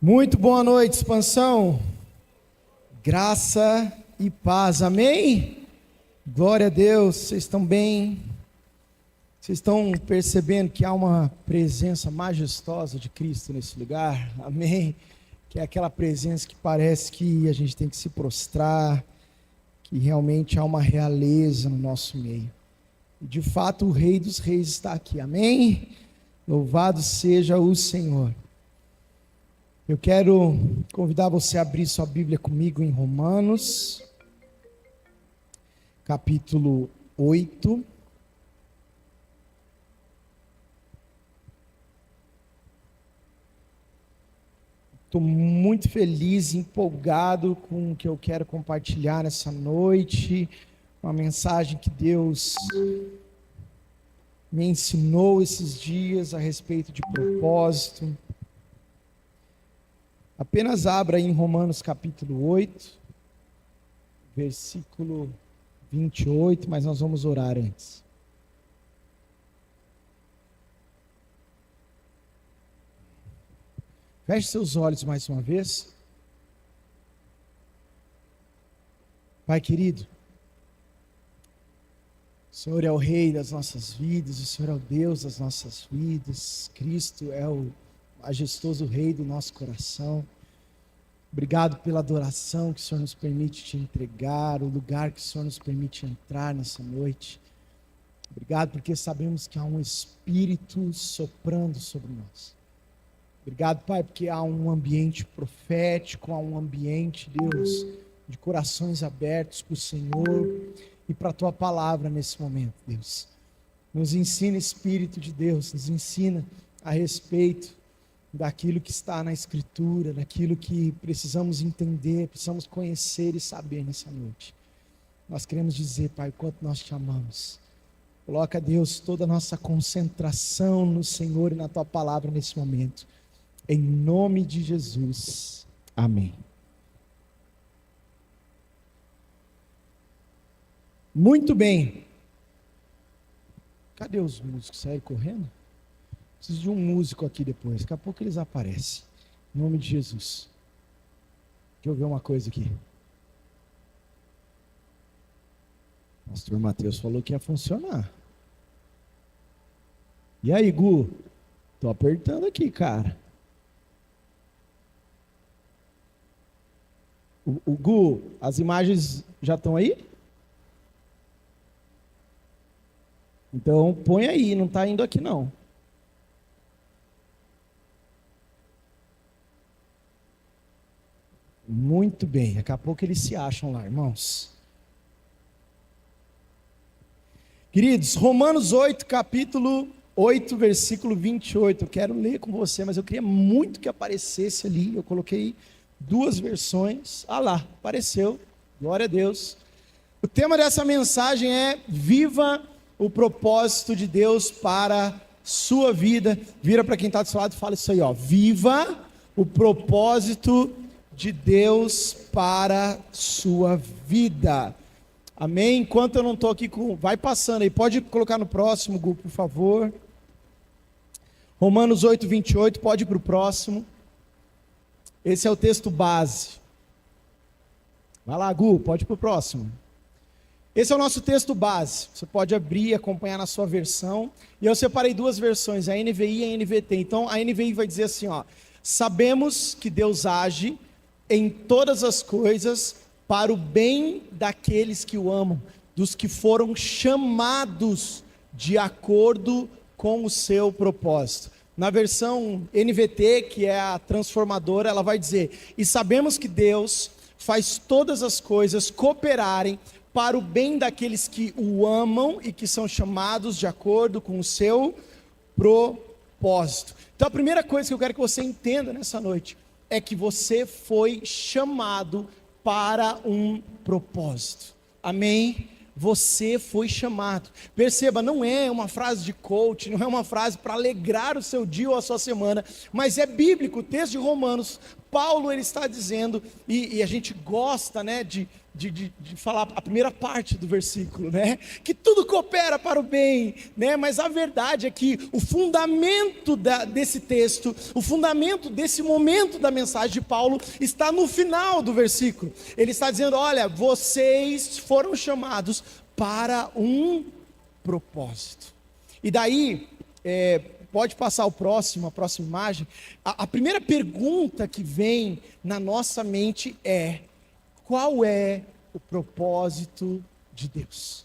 Muito boa noite, expansão. Graça e paz, amém? Glória a Deus, vocês estão bem? Vocês estão percebendo que há uma presença majestosa de Cristo nesse lugar, amém? Que é aquela presença que parece que a gente tem que se prostrar, que realmente há uma realeza no nosso meio. E de fato o Rei dos Reis está aqui, amém? Louvado seja o Senhor. Eu quero convidar você a abrir sua Bíblia comigo em Romanos, capítulo 8. Estou muito feliz, empolgado com o que eu quero compartilhar nessa noite, uma mensagem que Deus me ensinou esses dias a respeito de propósito. Apenas abra em Romanos capítulo 8, versículo 28, mas nós vamos orar antes. Feche seus olhos mais uma vez. Pai querido, o Senhor é o Rei das nossas vidas, o Senhor é o Deus das nossas vidas, Cristo é o majestoso Rei do nosso coração. Obrigado pela adoração que o Senhor nos permite te entregar, o lugar que o Senhor nos permite entrar nessa noite. Obrigado porque sabemos que há um Espírito soprando sobre nós. Obrigado, Pai, porque há um ambiente profético, há um ambiente, Deus, de corações abertos para o Senhor e para a Tua palavra nesse momento, Deus. Nos ensina, Espírito de Deus, nos ensina a respeito daquilo que está na Escritura, daquilo que precisamos entender, precisamos conhecer e saber nessa noite. Nós queremos dizer, Pai, o quanto nós te amamos. Coloca, Deus, toda a nossa concentração no Senhor e na Tua palavra nesse momento. Em nome de Jesus. Amém. Muito bem. Cadê os músicos? Saíram correndo? Preciso de um músico aqui depois. Daqui a pouco eles aparecem. Em nome de Jesus. Deixa eu ver uma coisa aqui. O pastor Mateus falou que ia funcionar. E aí, Gu? Tô apertando aqui, cara. O Gu, as imagens já estão aí? Então põe aí, não está indo aqui não. Muito bem, daqui a pouco eles se acham lá, irmãos. Queridos, Romanos 8, capítulo 8, versículo 28. Eu quero ler com você, mas eu queria muito que aparecesse ali. Eu coloquei duas versões. Ah lá, apareceu. Glória a Deus. O tema dessa mensagem é: viva o propósito de Deus para sua vida. Vira para quem está do seu lado e fala isso aí, ó. Viva o propósito de Deus para sua vida. Amém? Enquanto eu não estou aqui com... Vai passando aí, pode colocar no próximo, Gu, por favor. Romanos 8, 28, pode ir para o próximo. Esse é o texto base. Vai lá, Gu, pode ir para o próximo. Esse é o nosso texto base. Você pode abrir e acompanhar na sua versão. E eu separei duas versões, a NVI e a NVT. Então, a NVI vai dizer assim, ó: sabemos que Deus age em todas as coisas para o bem daqueles que o amam, dos que foram chamados de acordo com o seu propósito. Na versão NVT, que é a transformadora, ela vai dizer: e sabemos que Deus faz todas as coisas cooperarem para o bem daqueles que o amam e que são chamados de acordo com o seu propósito. Então a primeira coisa que eu quero que você entenda nessa noite é que você foi chamado para um propósito. Amém? Você foi chamado. Perceba, não é uma frase de coach, não é uma frase para alegrar o seu dia ou a sua semana, mas é bíblico. O texto de Romanos Paulo ele está dizendo, e a gente gosta, né, de falar a primeira parte do versículo, né, que tudo coopera para o bem, né, mas a verdade é que o fundamento desse texto, o fundamento desse momento da mensagem de Paulo está no final do versículo. Ele está dizendo: olha, vocês foram chamados para um propósito. E daí, pode passar a próxima imagem. A primeira pergunta que vem na nossa mente é: qual é o propósito de Deus?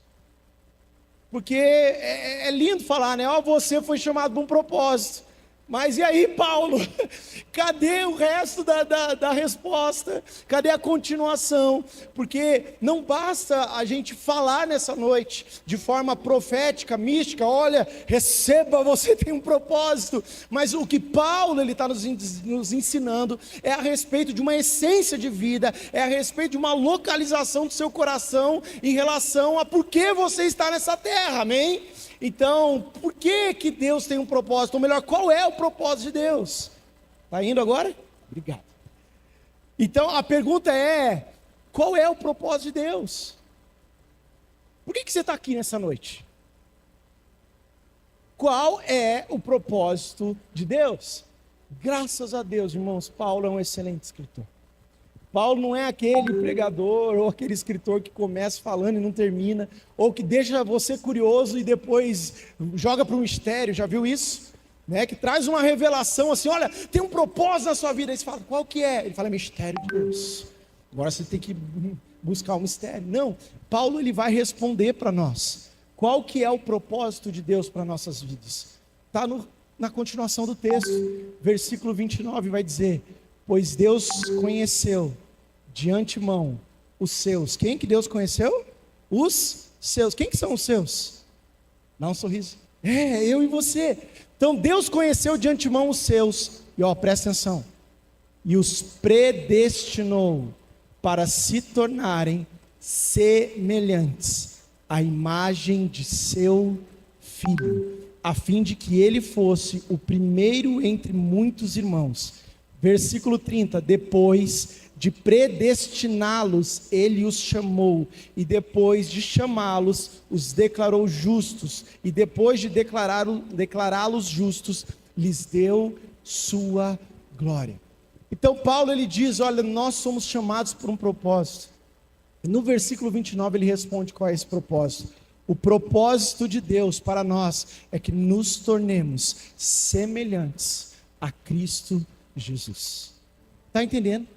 Porque é lindo falar, né? Ó, você foi chamado para um propósito. Mas e aí, Paulo? Cadê o resto da resposta? Cadê a continuação? Porque não basta a gente falar nessa noite de forma profética, mística: olha, receba, você tem um propósito. Mas o que Paulo está nos ensinando é a respeito de uma essência de vida, é a respeito de uma localização do seu coração em relação a por que você está nessa terra, amém? Então, por que Deus tem um propósito? Ou melhor, qual é o propósito de Deus? Está indo agora? Obrigado. Então, a pergunta é: qual é o propósito de Deus? Por que você está aqui nessa noite? Qual é o propósito de Deus? Graças a Deus, irmãos, Paulo é um excelente escritor. Paulo não é aquele pregador ou aquele escritor que começa falando e não termina, ou que deixa você curioso e depois joga para um mistério. Já viu isso? Né? Que traz uma revelação assim: olha, tem um propósito na sua vida. Aí você fala: qual que é? Ele fala: mistério de Deus. Agora você tem que buscar o mistério. Não, Paulo ele vai responder para nós qual que é o propósito de Deus para nossas vidas. Está na continuação do texto, versículo 29 vai dizer: pois Deus conheceu de antemão os seus. Quem que Deus conheceu? Os seus. Quem que são os seus? Dá um sorriso. Eu e você. Então Deus conheceu de antemão os seus. E ó, presta atenção. E os predestinou para se tornarem semelhantes à imagem de seu Filho, a fim de que ele fosse o primeiro entre muitos irmãos. Versículo 30, depois de predestiná-los, ele os chamou, e depois de chamá-los, os declarou justos, e depois de declará-los justos, lhes deu sua glória. Então Paulo ele diz: olha, nós somos chamados por um propósito. E no versículo 29 ele responde qual é esse propósito. O propósito de Deus para nós é que nos tornemos semelhantes a Cristo Jesus. Está entendendo?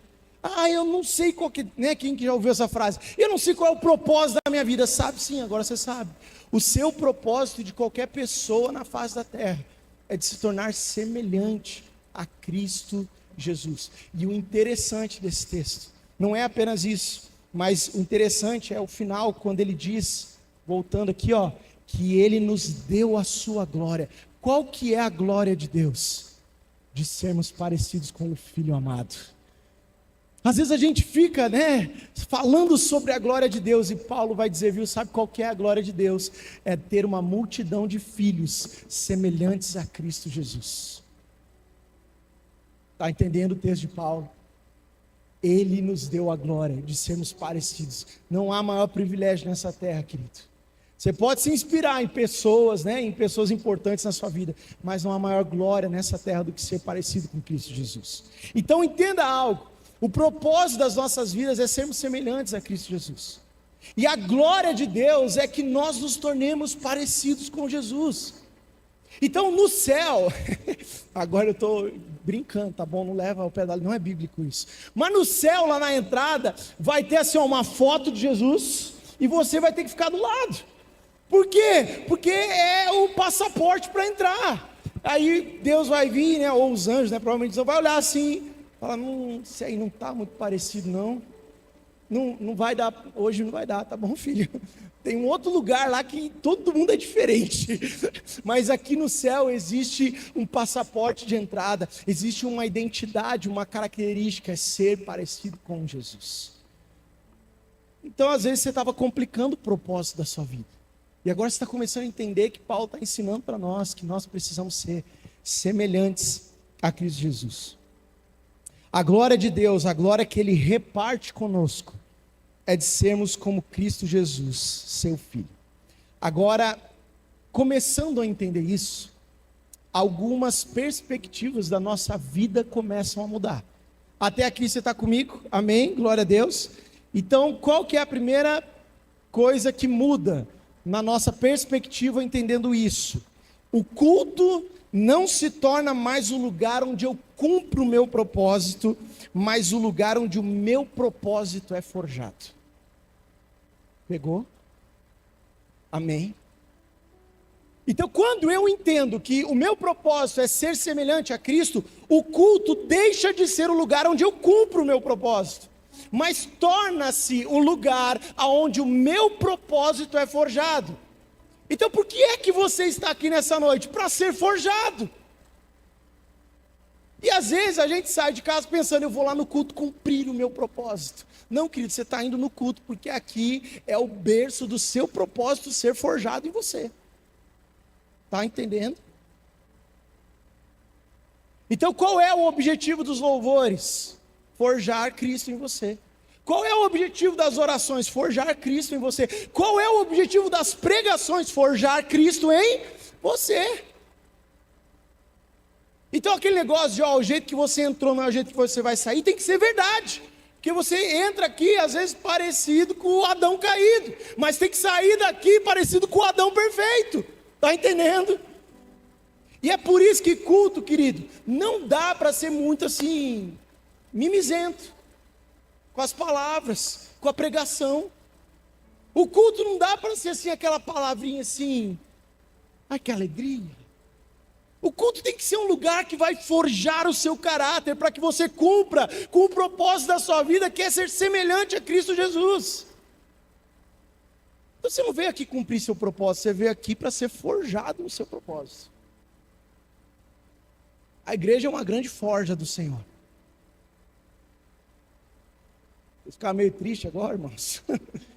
Eu não sei qual que, né? Quem que já ouviu essa frase? Eu não sei qual é o propósito da minha vida. Sabe sim, agora você sabe. O seu propósito de qualquer pessoa na face da terra é de se tornar semelhante a Cristo Jesus. E o interessante desse texto não é apenas isso, mas o interessante é o final, quando ele diz, voltando aqui, ó, que ele nos deu a sua glória. Qual que é a glória de Deus? De sermos parecidos com o Filho amado. Às vezes a gente fica, né, falando sobre a glória de Deus, e Paulo vai dizer, viu, sabe qual que é a glória de Deus? É ter uma multidão de filhos semelhantes a Cristo Jesus. Está entendendo o texto de Paulo? Ele nos deu a glória de sermos parecidos. Não há maior privilégio nessa terra, querido. Você pode se inspirar em pessoas, né, em pessoas importantes na sua vida, mas não há maior glória nessa terra do que ser parecido com Cristo Jesus. Então entenda algo: o propósito das nossas vidas é sermos semelhantes a Cristo Jesus. E a glória de Deus é que nós nos tornemos parecidos com Jesus. Então no céu, agora eu estou brincando, tá bom? Não leva ao pedal, não é bíblico isso. Mas no céu, lá na entrada, vai ter assim uma foto de Jesus, e você vai ter que ficar do lado. Por quê? Porque é o passaporte para entrar. Aí Deus vai vir, né, ou os anjos, né, provavelmente vai olhar assim, fala: isso aí não está muito parecido não. Não vai dar, hoje não vai dar, tá bom, filho? Tem um outro lugar lá que todo mundo é diferente. Mas aqui no céu existe um passaporte de entrada, existe uma identidade, uma característica, é ser parecido com Jesus. Então às vezes você estava complicando o propósito da sua vida. E agora você está começando a entender que Paulo está ensinando para nós que nós precisamos ser semelhantes a Cristo Jesus. A glória de Deus, a glória que Ele reparte conosco, é de sermos como Cristo Jesus, seu Filho. Agora, começando a entender isso, algumas perspectivas da nossa vida começam a mudar. Até aqui você está comigo? Amém? Glória a Deus. Então, qual que é a primeira coisa que muda na nossa perspectiva entendendo isso? O culto não se torna mais o lugar onde eu cumpro o meu propósito, mas o lugar onde o meu propósito é forjado. Pegou? Amém? Então, quando eu entendo que o meu propósito é ser semelhante a Cristo, o culto deixa de ser o lugar onde eu cumpro o meu propósito, mas torna-se o lugar onde o meu propósito é forjado. Então, por que é que você está aqui nessa noite? Para ser forjado. E às vezes a gente sai de casa pensando, eu vou lá no culto cumprir o meu propósito. Não, querido, você está indo no culto, porque aqui é o berço do seu propósito ser forjado em você. Está entendendo? Então, qual é o objetivo dos louvores? Forjar Cristo em você. Qual é o objetivo das orações? Forjar Cristo em você. Qual é o objetivo das pregações? Forjar Cristo em você. Então aquele negócio de, o jeito que você entrou não é o jeito que você vai sair, tem que ser verdade. Porque você entra aqui, às vezes, parecido com o Adão caído, mas tem que sair daqui parecido com o Adão perfeito. Está entendendo? E é por isso que culto, querido, não dá para ser muito assim, mimizento. Com as palavras, com a pregação. O culto não dá para ser assim, aquela palavrinha assim, ai que alegria. O culto tem que ser um lugar que vai forjar o seu caráter, para que você cumpra com o propósito da sua vida, que é ser semelhante a Cristo Jesus. Então você não veio aqui cumprir seu propósito, você veio aqui para ser forjado no seu propósito. A igreja é uma grande forja do Senhor. Vou ficar meio triste agora, irmãos.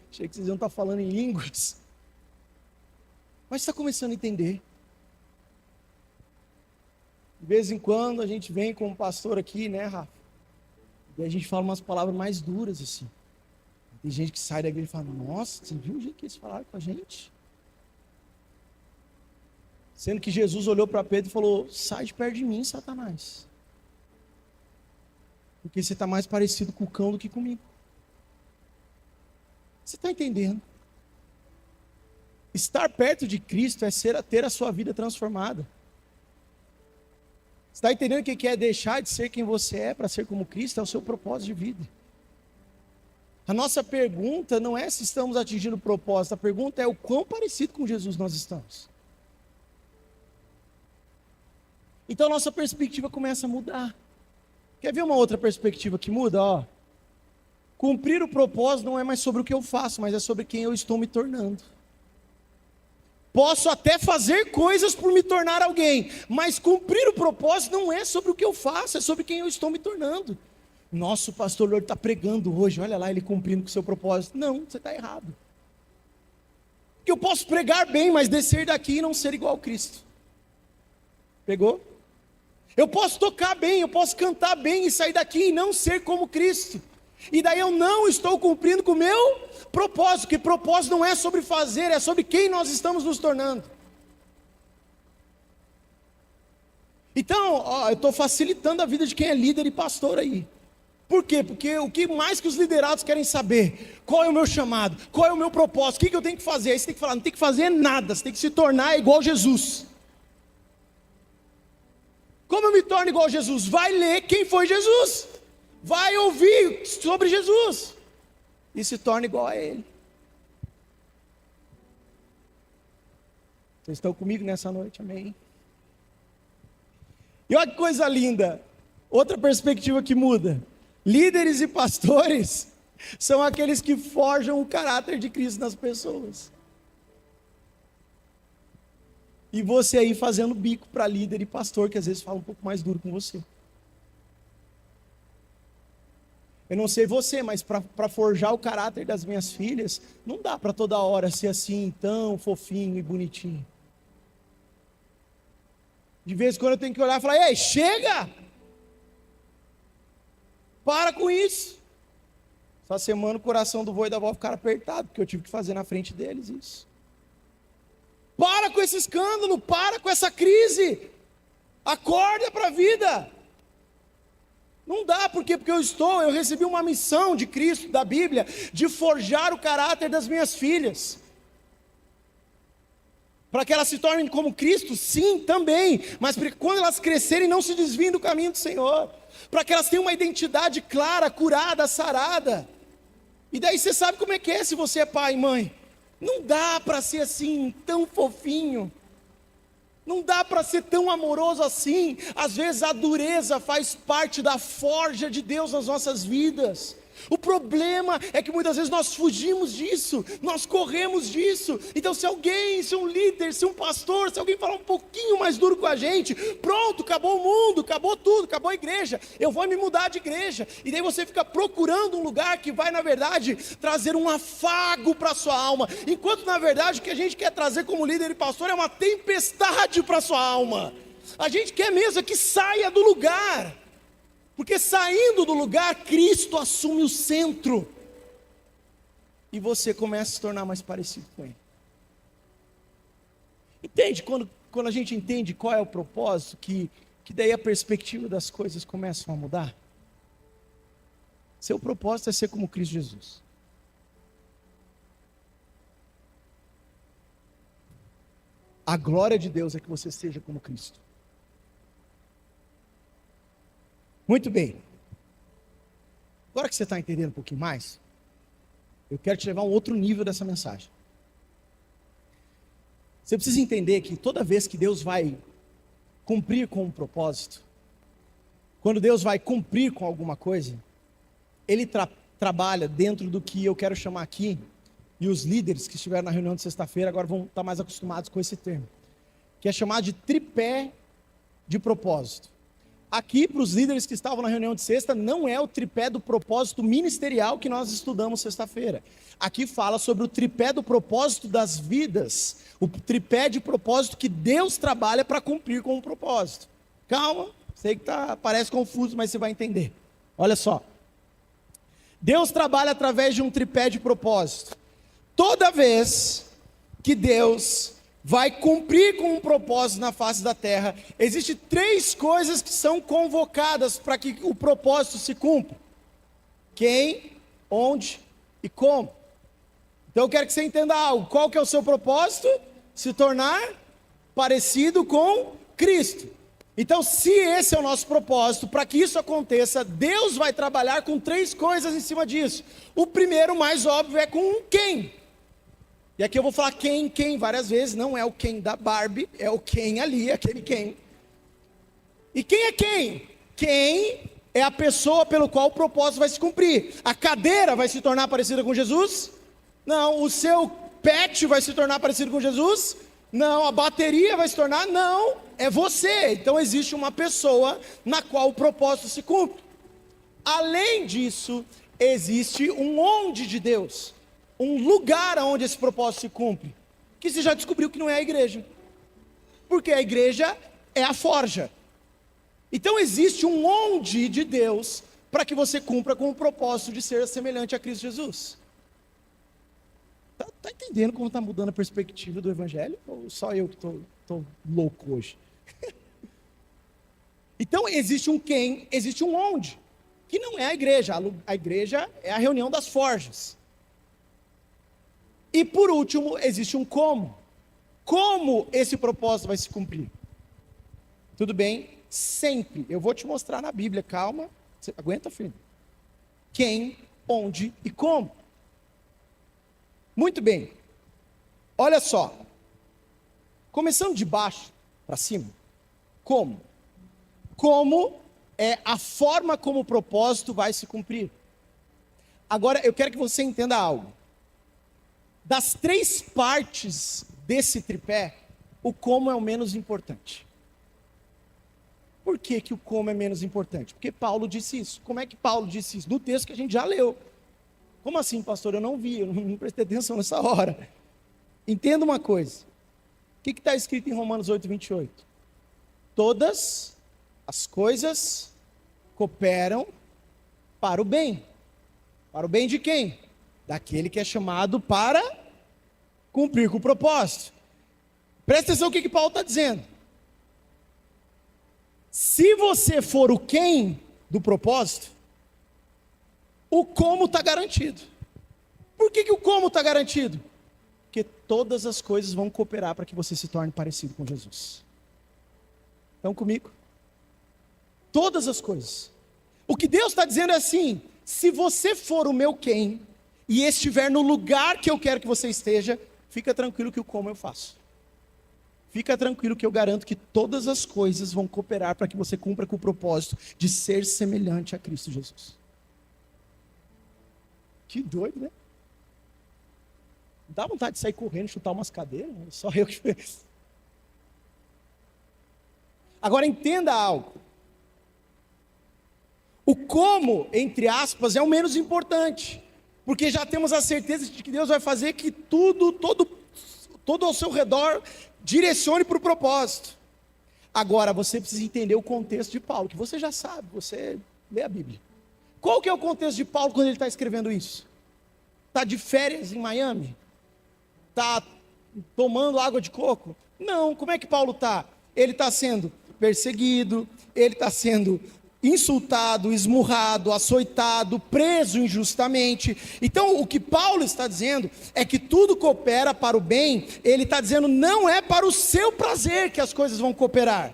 Achei que vocês iam estar falando em línguas. Mas está começando a entender. De vez em quando a gente vem como pastor aqui, né, Rafa? E a gente fala umas palavras mais duras assim. Tem gente que sai da igreja e fala, nossa, você viu o jeito que eles falaram com a gente? Sendo que Jesus olhou para Pedro e falou, sai de perto de mim, Satanás. Porque você está mais parecido com o cão do que comigo. Você está entendendo? Estar perto de Cristo é ter a sua vida transformada. Você está entendendo o que é deixar de ser quem você é para ser como Cristo? É o seu propósito de vida. A nossa pergunta não é se estamos atingindo o propósito, a pergunta é o quão parecido com Jesus nós estamos. Então a nossa perspectiva começa a mudar. Quer ver uma outra perspectiva que muda? Cumprir o propósito não é mais sobre o que eu faço, mas é sobre quem eu estou me tornando. Posso até fazer coisas por me tornar alguém, mas cumprir o propósito não é sobre o que eu faço, é sobre quem eu estou me tornando. Nossa, o pastor Lourdes está pregando hoje, olha lá ele cumprindo com o seu propósito. Não, você está errado. Porque eu posso pregar bem, mas descer daqui e não ser igual a Cristo. Pegou? Eu posso tocar bem, eu posso cantar bem e sair daqui e não ser como Cristo. E daí eu não estou cumprindo com o meu propósito, que propósito não é sobre fazer, é sobre quem nós estamos nos tornando. Então, eu estou facilitando a vida de quem é líder e pastor aí. Por quê? Porque o que mais que os liderados querem saber? Qual é o meu chamado? Qual é o meu propósito? O que eu tenho que fazer? Aí você tem que falar, não tem que fazer nada, você tem que se tornar igual Jesus. Como eu me torno igual a Jesus? Vai ler quem foi Jesus. Vai ouvir sobre Jesus. E se torna igual a Ele. Vocês estão comigo nessa noite? Amém? E olha que coisa linda. Outra perspectiva que muda. Líderes e pastores são aqueles que forjam o caráter de Cristo nas pessoas. E você aí fazendo bico para líder e pastor, que às vezes fala um pouco mais duro com você. Eu não sei você, mas para forjar o caráter das minhas filhas, não dá para toda hora ser assim, tão fofinho e bonitinho. De vez em quando eu tenho que olhar e falar, ei, chega! Para com isso. Essa semana o coração do vô e da avó ficaram apertado, porque eu tive que fazer na frente deles isso. Para com esse escândalo, para com essa crise. Acorda para a vida. Não dá, por quê? Porque eu recebi uma missão de Cristo, da Bíblia, de forjar o caráter das minhas filhas. Para que elas se tornem como Cristo, sim, também. Mas para que quando elas crescerem, não se desviem do caminho do Senhor. Para que elas tenham uma identidade clara, curada, sarada. E daí você sabe como é que é se você é pai e mãe. Não dá para ser assim, tão fofinho. Não dá para ser tão amoroso assim. Às vezes a dureza faz parte da forja de Deus nas nossas vidas. O problema é que muitas vezes nós fugimos disso, nós corremos disso. Então se um líder, se um pastor, se alguém falar um pouquinho mais duro com a gente, pronto, acabou o mundo, acabou tudo, acabou a igreja, eu vou me mudar de igreja. E daí você fica procurando um lugar que vai na verdade trazer um afago para a sua alma, enquanto na verdade o que a gente quer trazer como líder e pastor é uma tempestade para a sua alma. A gente quer mesmo é que saia do lugar. Porque saindo do lugar, Cristo assume o centro. E você começa a se tornar mais parecido com Ele. Entende? Quando a gente entende qual é o propósito, que daí a perspectiva das coisas começam a mudar. Seu propósito é ser como Cristo Jesus. A glória de Deus é que você seja como Cristo. Muito bem. Agora que você está entendendo um pouquinho mais, eu quero te levar a um outro nível dessa mensagem. Você precisa entender que toda vez que Deus vai cumprir com um propósito, quando Deus vai cumprir com alguma coisa, Ele trabalha dentro do que eu quero chamar aqui, e os líderes que estiveram na reunião de sexta-feira agora vão estar mais acostumados com esse termo, que é chamado de tripé de propósito. Aqui, para os líderes que estavam na reunião de sexta, não é o tripé do propósito ministerial que nós estudamos sexta-feira. Aqui fala sobre o tripé do propósito das vidas, o tripé de propósito que Deus trabalha para cumprir com o propósito. Calma, sei que parece confuso, mas você vai entender. Olha só. Deus trabalha através de um tripé de propósito. Toda vez que Deus vai cumprir com um propósito na face da terra, existem 3 coisas que são convocadas para que o propósito se cumpra: quem, onde e como. Então eu quero que você entenda algo. Qual que é o seu propósito? Se tornar parecido com Cristo. Então, se esse é o nosso propósito, para que isso aconteça, Deus vai trabalhar com 3 coisas em cima disso. O primeiro, mais óbvio, é com quem. E aqui eu vou falar quem várias vezes, não é o quem da Barbie, é o quem ali, aquele quem. E quem é quem? Quem é a pessoa pelo qual o propósito vai se cumprir. A cadeira vai se tornar parecida com Jesus? Não. O seu pet vai se tornar parecido com Jesus? Não. A bateria vai se tornar? Não. É você. Então existe uma pessoa na qual o propósito se cumpre. Além disso, existe um onde de Deus. Um lugar onde esse propósito se cumpre, que você já descobriu que não é a igreja, porque a igreja é a forja. Então existe um onde de Deus, para que você cumpra com o propósito de ser semelhante a Cristo Jesus. Está entendendo como está mudando a perspectiva do evangelho? Ou só eu que estou louco hoje? Então existe um quem, existe um onde, que não é a igreja. A igreja é a reunião das forjas. E por último, existe um como. Como esse propósito vai se cumprir? Tudo bem? Sempre. Eu vou te mostrar na Bíblia, calma. Você aguenta, filho? Quem, onde e como. Muito bem. Olha só. Começando de baixo para cima. Como? Como é a forma como o propósito vai se cumprir. Agora, eu quero que você entenda algo. Das 3 partes desse tripé, o como é o menos importante. Por que que o como é menos importante? Porque Paulo disse isso. Como é que Paulo disse isso? No texto que a gente já leu. Como assim, pastor? Eu não vi, eu não prestei atenção nessa hora. Entenda uma coisa. O que está escrito em Romanos 8:28? Todas as coisas cooperam para o bem. Para o bem de quem? Daquele que é chamado para cumprir com o propósito. Presta atenção no que Paulo está dizendo. Se você for o quem do propósito, o como está garantido. Por que o como está garantido? Porque todas as coisas vão cooperar para que você se torne parecido com Jesus. Estão comigo? Todas as coisas. O que Deus está dizendo é assim: se você for o meu quem, e estiver no lugar que eu quero que você esteja, fica tranquilo que o como eu faço. Fica tranquilo que eu garanto que todas as coisas vão cooperar para que você cumpra com o propósito de ser semelhante a Cristo Jesus. Que doido, né? Dá vontade de sair correndo, chutar umas cadeiras, só eu que fiz. Agora entenda algo. O como, entre aspas, é o menos importante, porque já temos a certeza de que Deus vai fazer que todo ao seu redor direcione para o propósito. Agora, você precisa entender o contexto de Paulo, que você já sabe, você lê a Bíblia. Qual que é o contexto de Paulo quando ele está escrevendo isso? Está de férias em Miami? Está tomando água de coco? Não, como é que Paulo está? Ele está sendo perseguido, ele está sendo insultado, esmurrado, açoitado, preso injustamente. Então o que Paulo está dizendo é que tudo coopera para o bem. Ele está dizendo, não é para o seu prazer que as coisas vão cooperar,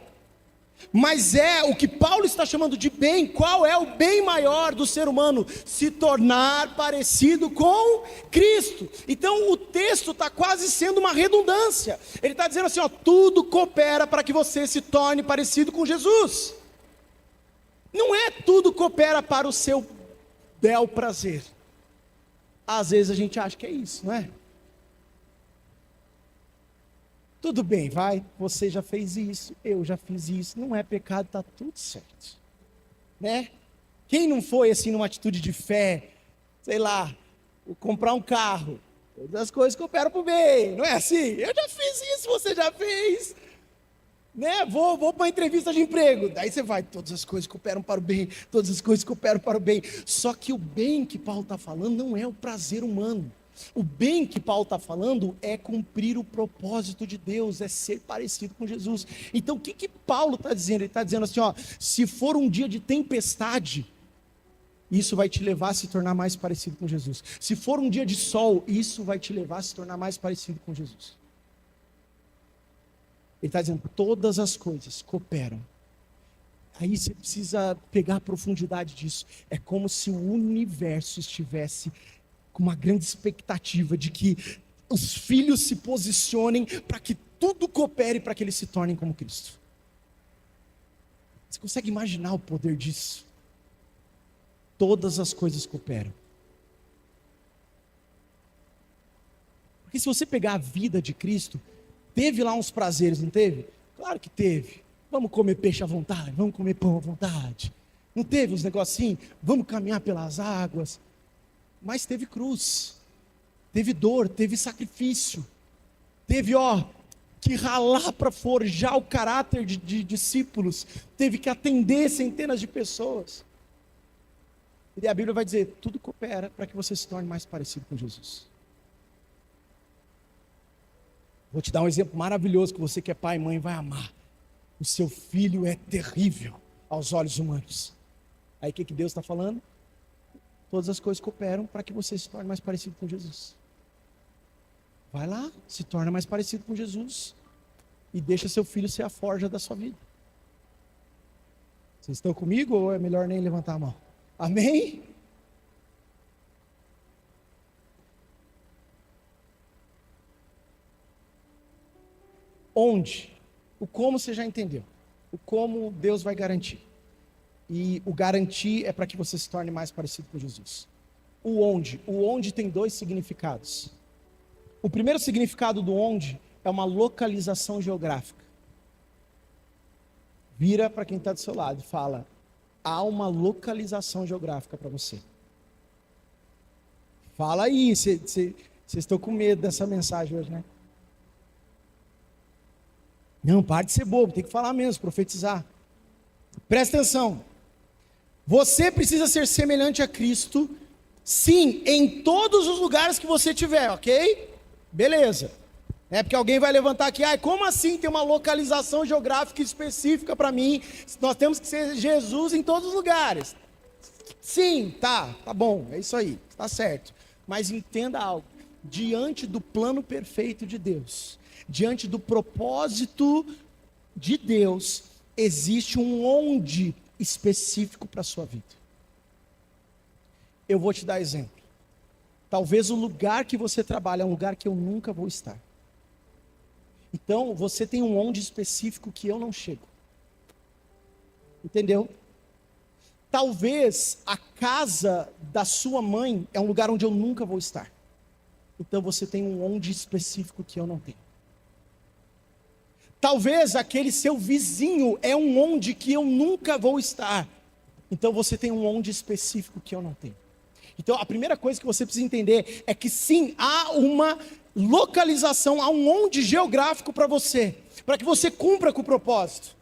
mas é o que Paulo está chamando de bem. Qual é o bem maior do ser humano? Se tornar parecido com Cristo. Então o texto está quase sendo uma redundância. Ele está dizendo assim, ó, tudo coopera para que você se torne parecido com Jesus. Não é tudo coopera para o seu bel prazer. Às vezes a gente acha que é isso, não é? Tudo bem, vai, você já fez isso, eu já fiz isso, não é pecado, está tudo certo, né? Quem não foi assim numa atitude de fé, sei lá, comprar um carro, todas as coisas cooperam para o bem, não é assim? Eu já fiz isso, você já fez, né? Vou para uma entrevista de emprego, daí você vai, todas as coisas cooperam para o bem, todas as coisas cooperam para o bem. Só que o bem que Paulo está falando não é o prazer humano. O bem que Paulo está falando é cumprir o propósito de Deus, é ser parecido com Jesus. Então o que Paulo está dizendo? Ele está dizendo assim, ó, se for um dia de tempestade, isso vai te levar a se tornar mais parecido com Jesus. Se for um dia de sol, isso vai te levar a se tornar mais parecido com Jesus. Ele está dizendo, todas as coisas cooperam. Aí você precisa pegar a profundidade disso. É como se o universo estivesse com uma grande expectativa de que os filhos se posicionem para que tudo coopere para que eles se tornem como Cristo. Você consegue imaginar o poder disso? Todas as coisas cooperam. Porque se você pegar a vida de Cristo, teve lá uns prazeres, não teve? Claro que teve. Vamos comer peixe à vontade, vamos comer pão à vontade. Não teve uns negocinhos? Vamos caminhar pelas águas. Mas teve cruz, teve dor, teve sacrifício, teve que ralar para forjar o caráter de discípulos, teve que atender centenas de pessoas. E a Bíblia vai dizer, tudo coopera para que você se torne mais parecido com Jesus. Vou te dar um exemplo maravilhoso que você que é pai e mãe vai amar. O seu filho é terrível aos olhos humanos. Aí o que Deus está falando? Todas as coisas cooperam para que você se torne mais parecido com Jesus. Vai lá, se torna mais parecido com Jesus e deixa seu filho ser a forja da sua vida. Vocês estão comigo ou é melhor nem levantar a mão? Amém? Onde? O como você já entendeu. O como Deus vai garantir. E o garantir é para que você se torne mais parecido com Jesus. O onde tem dois significados. O primeiro significado do onde é uma localização geográfica. Vira para quem está do seu lado e fala, há uma localização geográfica para você. Fala aí, vocês estão com medo dessa mensagem hoje, né? Não, para de ser bobo, tem que falar mesmo, profetizar. Presta atenção. Você precisa ser semelhante a Cristo, sim, em todos os lugares que você tiver, ok? Beleza. É porque alguém vai levantar aqui, como assim tem uma localização geográfica específica para mim? Nós temos que ser Jesus em todos os lugares. Sim, tá bom, é isso aí, tá certo. Mas entenda algo, diante do plano perfeito de Deus, diante do propósito de Deus, existe um onde específico para a sua vida. Eu vou te dar exemplo. Talvez o lugar que você trabalha é um lugar que eu nunca vou estar. Então, você tem um onde específico que eu não chego. Entendeu? Talvez a casa da sua mãe é um lugar onde eu nunca vou estar. Então, você tem um onde específico que eu não tenho. Talvez aquele seu vizinho é um onde que eu nunca vou estar. Então, você tem um onde específico que eu não tenho. Então, a primeira coisa que você precisa entender é que sim, há uma localização, há um onde geográfico para você, para que você cumpra com o propósito.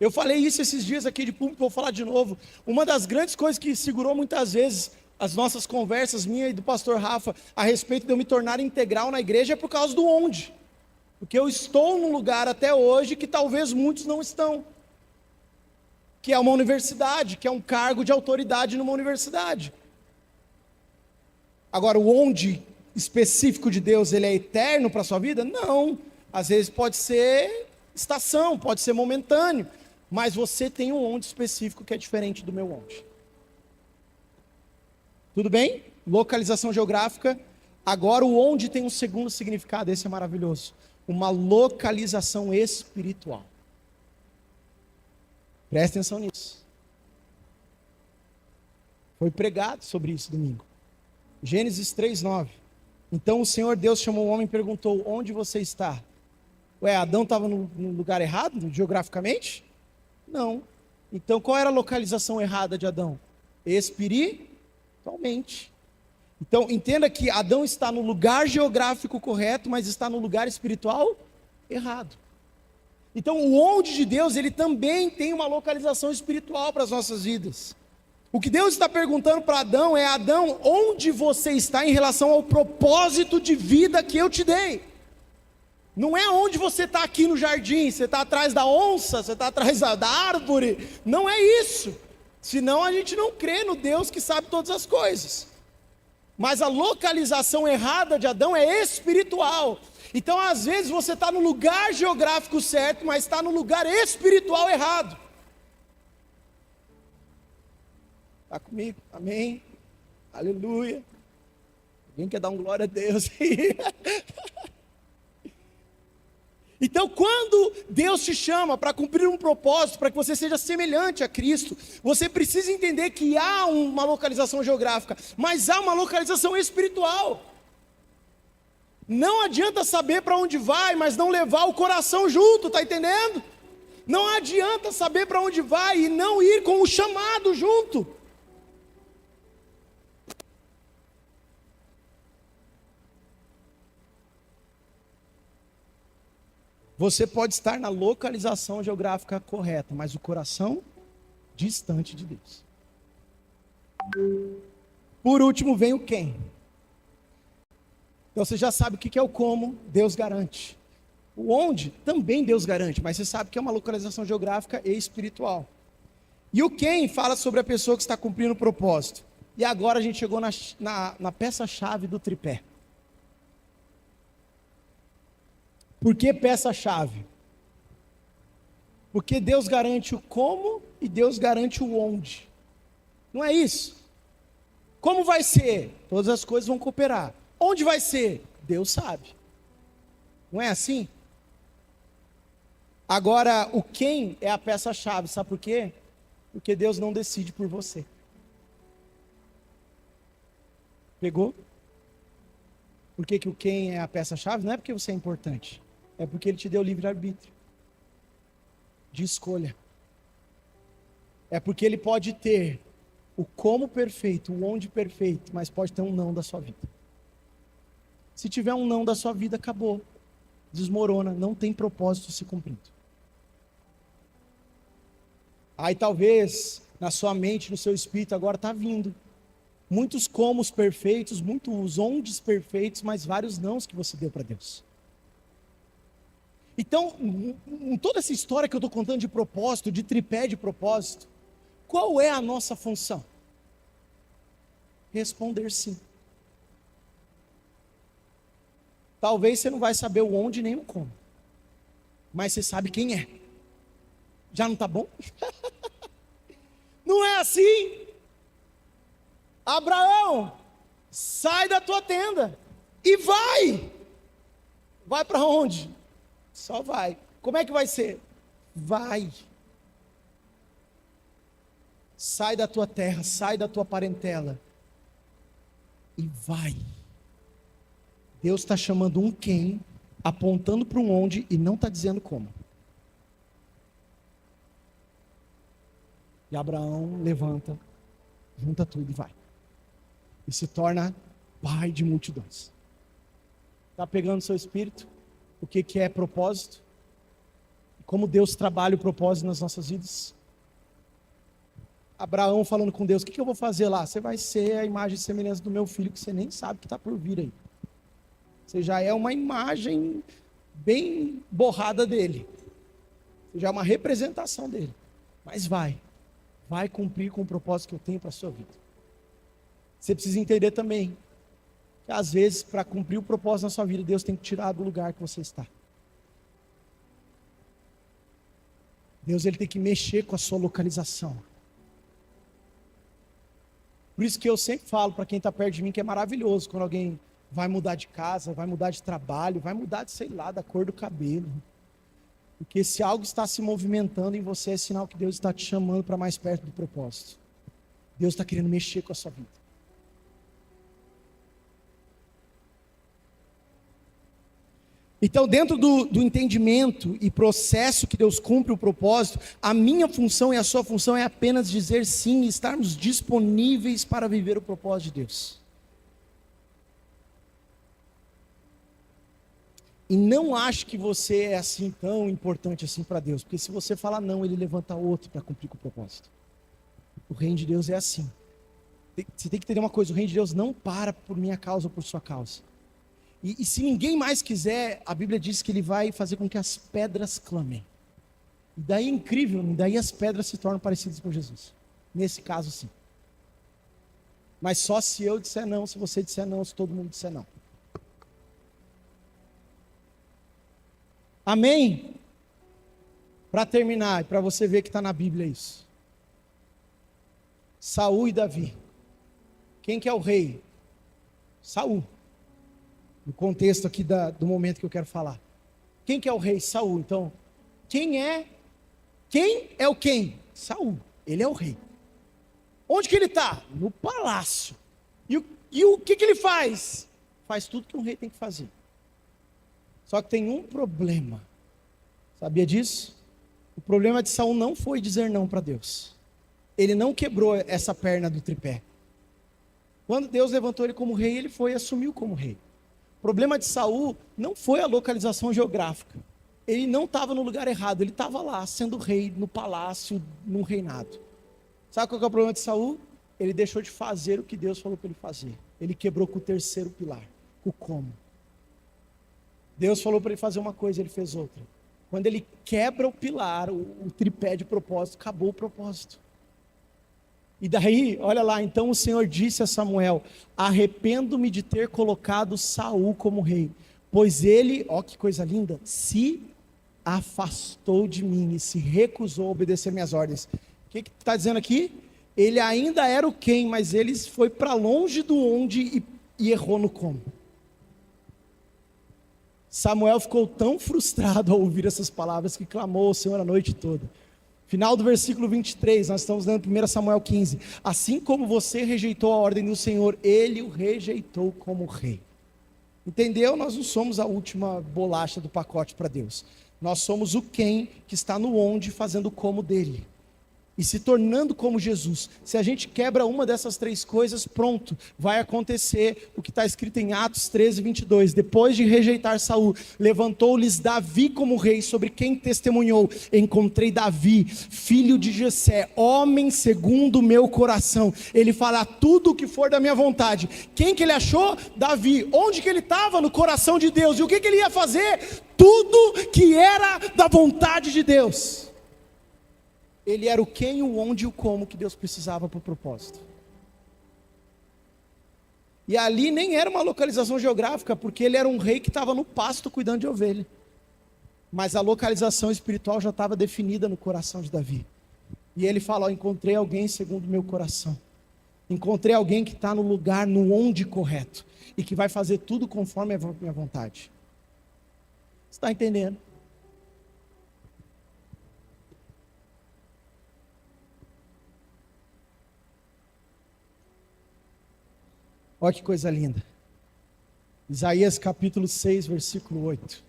Eu falei isso esses dias aqui de público, vou falar de novo. Uma das grandes coisas que segurou muitas vezes as nossas conversas, minha e do pastor Rafa, a respeito de eu me tornar integral na igreja, é por causa do onde. Porque eu estou num lugar até hoje que talvez muitos não estão. Que é uma universidade, que é um cargo de autoridade numa universidade. Agora, o onde específico de Deus, ele é eterno para a sua vida? Não. Às vezes pode ser estação, pode ser momentâneo. Mas você tem um onde específico que é diferente do meu onde. Tudo bem? Localização geográfica. Agora o onde tem um segundo significado, esse é maravilhoso. Uma localização espiritual. Presta atenção nisso. Foi pregado sobre isso domingo. Gênesis 3:9. Então o Senhor Deus chamou o homem e perguntou: onde você está? Adão estava no lugar errado, geograficamente? Não. Então qual era a localização errada de Adão? Espiritualmente. Então entenda que Adão está no lugar geográfico correto, mas está no lugar espiritual errado. Então o onde de Deus, ele também tem uma localização espiritual para as nossas vidas. O que Deus está perguntando para Adão é: Adão, onde você está em relação ao propósito de vida que eu te dei? Não é onde você está aqui no jardim, você está atrás da onça, você está atrás da árvore, não é isso. Senão a gente não crê no Deus que sabe todas as coisas. Mas a localização errada de Adão é espiritual. Então às vezes você está no lugar geográfico certo, mas está no lugar espiritual errado. Está comigo? Amém? Aleluia. Alguém quer dar um glória a Deus aí? Então, quando Deus te chama para cumprir um propósito, para que você seja semelhante a Cristo, você precisa entender que há uma localização geográfica, mas há uma localização espiritual. Não adianta saber para onde vai, mas não levar o coração junto, está entendendo? Não adianta saber para onde vai e não ir com o chamado junto. Você pode estar na localização geográfica correta, mas o coração distante de Deus. Por último vem o quem. Então você já sabe o que é o como, Deus garante. O onde, também Deus garante, mas você sabe que é uma localização geográfica e espiritual. E o quem fala sobre a pessoa que está cumprindo o propósito. E agora a gente chegou na peça-chave do tripé. Por que peça-chave? Porque Deus garante o como e Deus garante o onde. Não é isso? Como vai ser? Todas as coisas vão cooperar. Onde vai ser? Deus sabe. Não é assim? Agora, o quem é a peça-chave, sabe por quê? Porque Deus não decide por você. Pegou? Por que o quem é a peça-chave? Não é porque você é importante. É porque Ele te deu livre-arbítrio de escolha. É porque Ele pode ter o como perfeito, o onde perfeito, mas pode ter um não da sua vida. Se tiver um não da sua vida, acabou. Desmorona, não tem propósito se cumprindo. Aí talvez na sua mente, no seu espírito agora está vindo muitos comos perfeitos, muitos ondes perfeitos, mas vários nãos que você deu para Deus. Então, em toda essa história que eu estou contando de propósito, de tripé de propósito, qual é a nossa função? Responder sim. Talvez você não vai saber o onde nem o como, mas você sabe quem é. Já não está bom? Não é assim? Abraão, sai da tua tenda e vai. Vai para onde? Só vai. Como é que vai ser? Vai. Sai da tua terra, sai da tua parentela e vai. Deus está chamando um quem, apontando para um onde e não está dizendo como. E Abraão levanta, junta tudo e vai. E se torna pai de multidões. Está pegando seu espírito? O que é propósito? Como Deus trabalha o propósito nas nossas vidas? Abraão falando com Deus, o que eu vou fazer lá? Você vai ser a imagem e semelhança do meu filho, que você nem sabe que está por vir aí. Você já é uma imagem bem borrada dele. Você já é uma representação dele. Mas vai cumprir com o propósito que eu tenho para a sua vida. Você precisa entender também que às vezes, para cumprir o propósito na sua vida, Deus tem que tirar do lugar que você está. Deus ele tem que mexer com a sua localização. Por isso que eu sempre falo para quem está perto de mim que é maravilhoso quando alguém vai mudar de casa, vai mudar de trabalho, vai mudar de, sei lá, da cor do cabelo. Porque se algo está se movimentando em você, é sinal que Deus está te chamando para mais perto do propósito. Deus está querendo mexer com a sua vida. Então, dentro do entendimento e processo que Deus cumpre o propósito, a minha função e a sua função é apenas dizer sim e estarmos disponíveis para viver o propósito de Deus. E não ache que você é assim tão importante assim para Deus, porque se você falar não, Ele levanta outro para cumprir com o propósito. O reino de Deus é assim. Você tem que entender uma coisa, o reino de Deus não para por minha causa ou por sua causa. E se ninguém mais quiser, a Bíblia diz que Ele vai fazer com que as pedras clamem. E daí é incrível, daí as pedras se tornam parecidas com Jesus. Nesse caso sim. Mas só se eu disser não, se você disser não, se todo mundo disser não. Amém? Para terminar, e para você ver que está na Bíblia isso. Saul e Davi. Quem que é o rei? Saul. No contexto aqui do momento que eu quero falar. Quem que é o rei? Saul. Então, quem é o quem? Saul. Ele é o rei. Onde que ele está? No palácio. E o que ele faz? Faz tudo que um rei tem que fazer. Só que tem um problema. Sabia disso? O problema de Saul não foi dizer não para Deus. Ele não quebrou essa perna do tripé. Quando Deus levantou ele como rei, ele foi e assumiu como rei. O problema de Saul não foi a localização geográfica. Ele não estava no lugar errado, ele estava lá, sendo rei, no palácio, num reinado. Sabe qual que é o problema de Saul? Ele deixou de fazer o que Deus falou para ele fazer. Ele quebrou com o terceiro pilar, o como. Deus falou para ele fazer uma coisa, ele fez outra. Quando ele quebra o pilar, o tripé de propósito, acabou o propósito. E daí, olha lá, então o Senhor disse a Samuel: arrependo-me de ter colocado Saul como rei, pois ele, ó que coisa linda, se afastou de mim e se recusou a obedecer minhas ordens. O que está dizendo aqui? Ele ainda era o quem, mas ele foi para longe do onde e errou no como. Samuel ficou tão frustrado ao ouvir essas palavras que clamou ao Senhor a noite toda. Final do versículo 23, nós estamos lendo 1 Samuel 15. Assim como você rejeitou a ordem do Senhor, Ele o rejeitou como rei. Entendeu? Nós não somos a última bolacha do pacote para Deus. Nós somos o quem que está no onde fazendo o como dele. e se tornando como Jesus. Se a gente quebra uma dessas três coisas, pronto, vai acontecer o que está escrito em Atos 13, 22. Depois de rejeitar Saul, levantou-lhes Davi como rei, sobre quem testemunhou: encontrei Davi, filho de Jessé, homem segundo o meu coração. Ele fala tudo o que for da minha vontade. Quem que ele achou? Davi. Onde que ele estava? No coração de Deus. E o que que ele ia fazer? Tudo que era da vontade de Deus. Ele era o quem, o onde e o como que Deus precisava para o propósito. E ali nem era uma localização geográfica, porque ele era um rei que estava no pasto cuidando de ovelha. Mas a localização espiritual já estava definida no coração de Davi. E ele fala: encontrei alguém segundo o meu coração. Encontrei alguém que está no lugar, no onde correto. E que vai fazer tudo conforme a minha vontade. Você está entendendo? Olha que coisa linda. Isaías capítulo 6, versículo 8.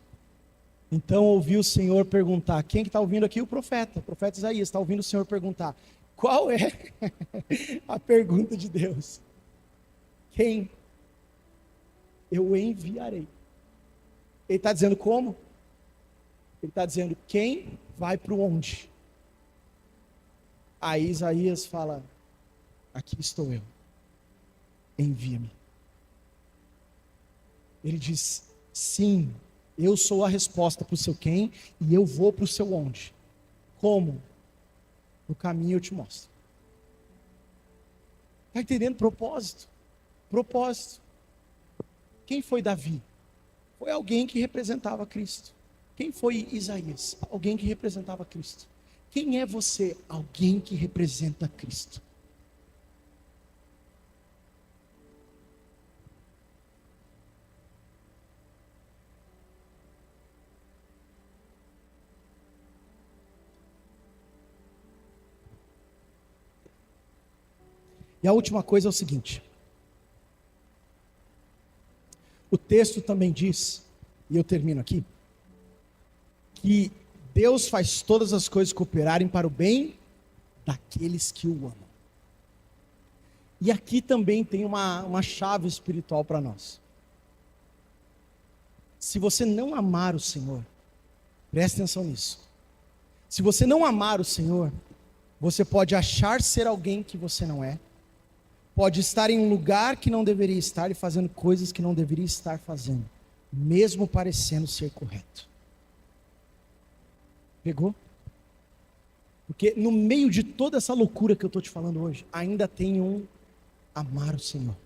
Então ouviu o Senhor perguntar. Quem que está ouvindo aqui? O profeta Isaías está ouvindo o Senhor perguntar. Qual é a pergunta de Deus? Quem eu enviarei? Ele está dizendo como? Ele está dizendo quem vai para o onde. Aí Isaías fala: aqui estou eu. Envia-me. Ele diz: sim, eu sou a resposta para o seu quem, e eu vou para o seu onde. Como? No caminho eu te mostro. Está entendendo? Propósito. Quem foi Davi? Foi alguém que representava Cristo. Quem foi Isaías? Alguém que representava Cristo. Quem é você? Alguém que representa Cristo. E a última coisa é o seguinte: o texto também diz, e eu termino aqui, que Deus faz todas as coisas cooperarem para o bem daqueles que o amam. E aqui também tem uma chave espiritual para nós. Se você não amar o Senhor, preste atenção nisso. Se você não amar o Senhor, você pode achar ser alguém que você não é, pode estar em um lugar que não deveria estar e fazendo coisas que não deveria estar fazendo, mesmo parecendo ser correto. Pegou? Porque no meio de toda essa loucura que eu estou te falando hoje, ainda tem um amar o Senhor.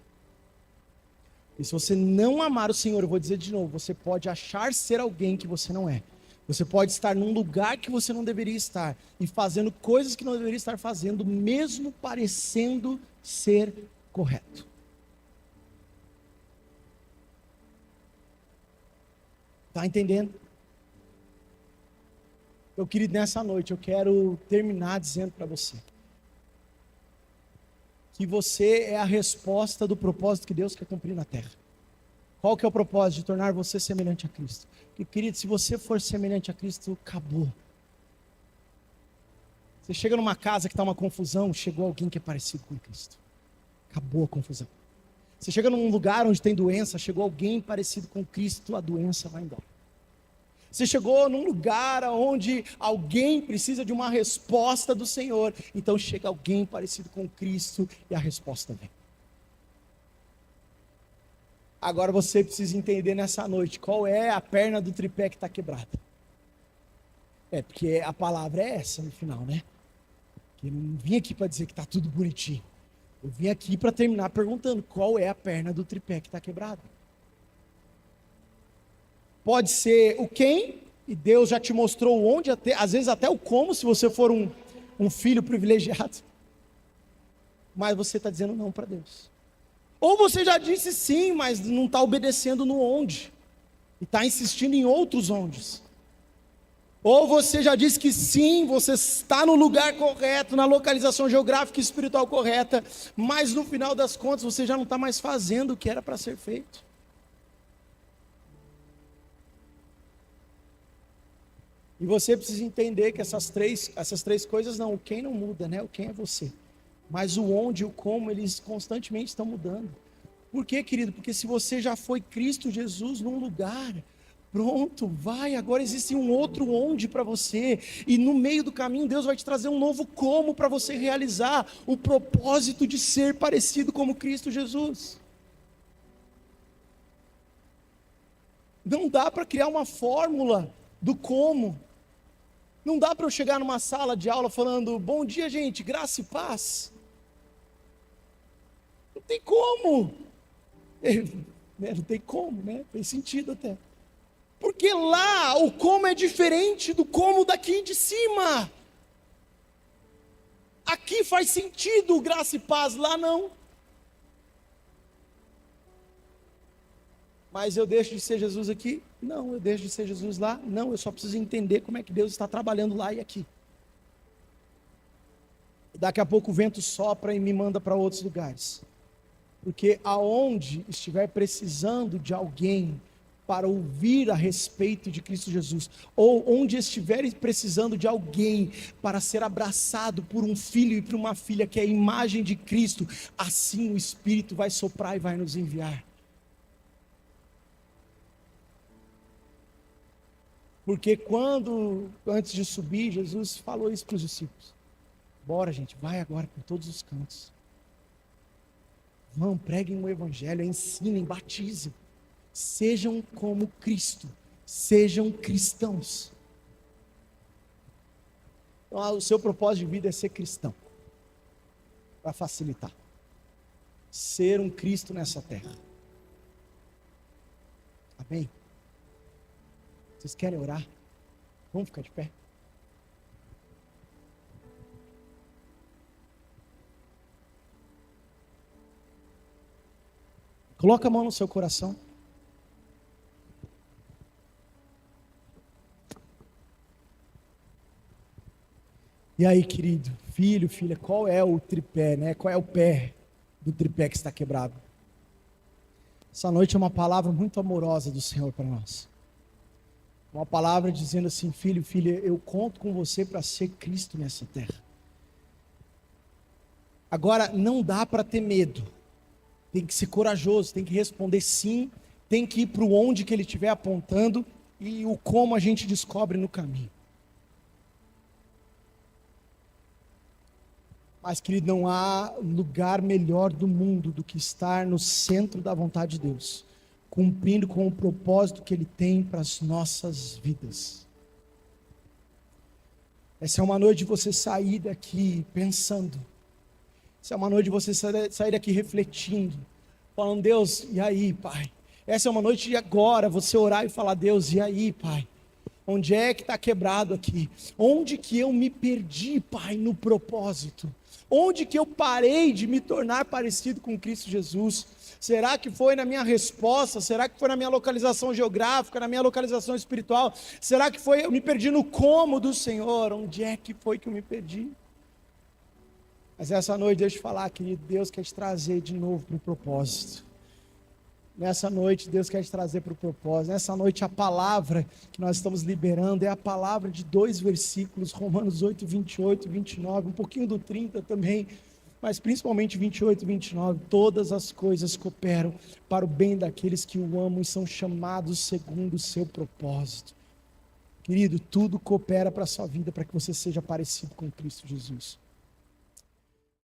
E se você não amar o Senhor, eu vou dizer de novo, você pode achar ser alguém que você não é. Você pode estar num lugar que você não deveria estar e fazendo coisas que não deveria estar fazendo, mesmo parecendo ser correto. Está entendendo? Meu querido, nessa noite eu quero terminar dizendo para você que você é a resposta do propósito que Deus quer cumprir na terra. Qual que é o propósito? De tornar você semelhante a Cristo. Porque, querido, se você for semelhante a Cristo, acabou. Você chega numa casa que está uma confusão, chegou alguém que é parecido com Cristo. Acabou a confusão. Você chega num lugar onde tem doença, chegou alguém parecido com Cristo, a doença vai embora. Você chegou num lugar onde alguém precisa de uma resposta do Senhor, então chega alguém parecido com Cristo e a resposta vem. Agora você precisa entender nessa noite qual é a perna do tripé que está quebrada. Porque a palavra é essa no final, né? Eu não vim aqui para dizer que está tudo bonitinho. Eu vim aqui para terminar perguntando qual é a perna do tripé que está quebrada. Pode ser o quem, e Deus já te mostrou onde, às vezes até o como, se você for um filho privilegiado. Mas você está dizendo não para Deus. Ou você já disse sim, mas não está obedecendo no onde. E está insistindo em outros ondes. Ou você já disse que sim, você está no lugar correto, na localização geográfica e espiritual correta, mas no final das contas você já não está mais fazendo o que era para ser feito. E você precisa entender que essas três coisas não, o quem não muda, né? O quem é você. Mas o onde e o como, eles constantemente estão mudando. Por quê, querido? Porque se você já foi Cristo Jesus num lugar, pronto, vai, agora existe um outro onde para você. E no meio do caminho, Deus vai te trazer um novo como para você realizar o propósito de ser parecido como Cristo Jesus. Não dá para criar uma fórmula do como. Não dá para eu chegar numa sala de aula falando, bom dia gente, graça e paz. Não tem como. Não tem como, né? Tem sentido até. Porque lá o como é diferente do como daqui de cima. Aqui faz sentido graça e paz, lá não. Mas eu deixo de ser Jesus aqui? Não, eu deixo de ser Jesus lá? Não, eu só preciso entender como é que Deus está trabalhando lá e aqui. Daqui a pouco o vento sopra e me manda para outros lugares. Porque aonde estiver precisando de alguém para ouvir a respeito de Cristo Jesus, ou onde estiver precisando de alguém para ser abraçado por um filho e por uma filha que é a imagem de Cristo, assim o Espírito vai soprar e vai nos enviar. Porque antes de subir, Jesus falou isso para os discípulos. Bora gente, vai agora por todos os cantos. Vão, preguem o Evangelho, ensinem, batizem. Sejam como Cristo, sejam cristãos. Então, o seu propósito de vida é ser cristão, para facilitar. Ser um Cristo nessa terra. Amém? Vocês querem orar? Vamos ficar de pé? Coloca a mão no seu coração. E aí, querido, filho, filha, qual é o tripé, né? Qual é o pé do tripé que está quebrado? Essa noite é uma palavra muito amorosa do Senhor para nós. Uma palavra dizendo assim, filho, filha, eu conto com você para ser Cristo nessa terra. Agora, não dá para ter medo. Tem que ser corajoso, tem que responder sim, tem que ir para o onde que Ele estiver apontando e o como a gente descobre no caminho. Mas, querido, não há lugar melhor do mundo do que estar no centro da vontade de Deus, cumprindo com o propósito que Ele tem para as nossas vidas. Essa é uma noite de você sair daqui pensando. Essa é uma noite de você sair daqui refletindo, falando, Deus, e aí, Pai? Essa é uma noite de agora, você orar e falar, Deus, e aí, Pai? Onde é que está quebrado aqui? Onde que eu me perdi, Pai, no propósito? Onde que eu parei de me tornar parecido com Cristo Jesus? Será que foi na minha resposta? Será que foi na minha localização geográfica, na minha localização espiritual? Será que foi, eu me perdi no como do Senhor? Onde é que foi que eu me perdi? Mas essa noite, deixa eu te falar, querido, Deus quer te trazer de novo para o propósito. Nessa noite, Deus quer te trazer para o propósito. Nessa noite, a palavra que nós estamos liberando é a palavra de 2 versículos, Romanos 8, 28 e 29, um pouquinho do 30 também, mas principalmente 28 e 29. Todas as coisas cooperam para o bem daqueles que o amam e são chamados segundo o seu propósito. Querido, tudo coopera para a sua vida, para que você seja parecido com Cristo Jesus.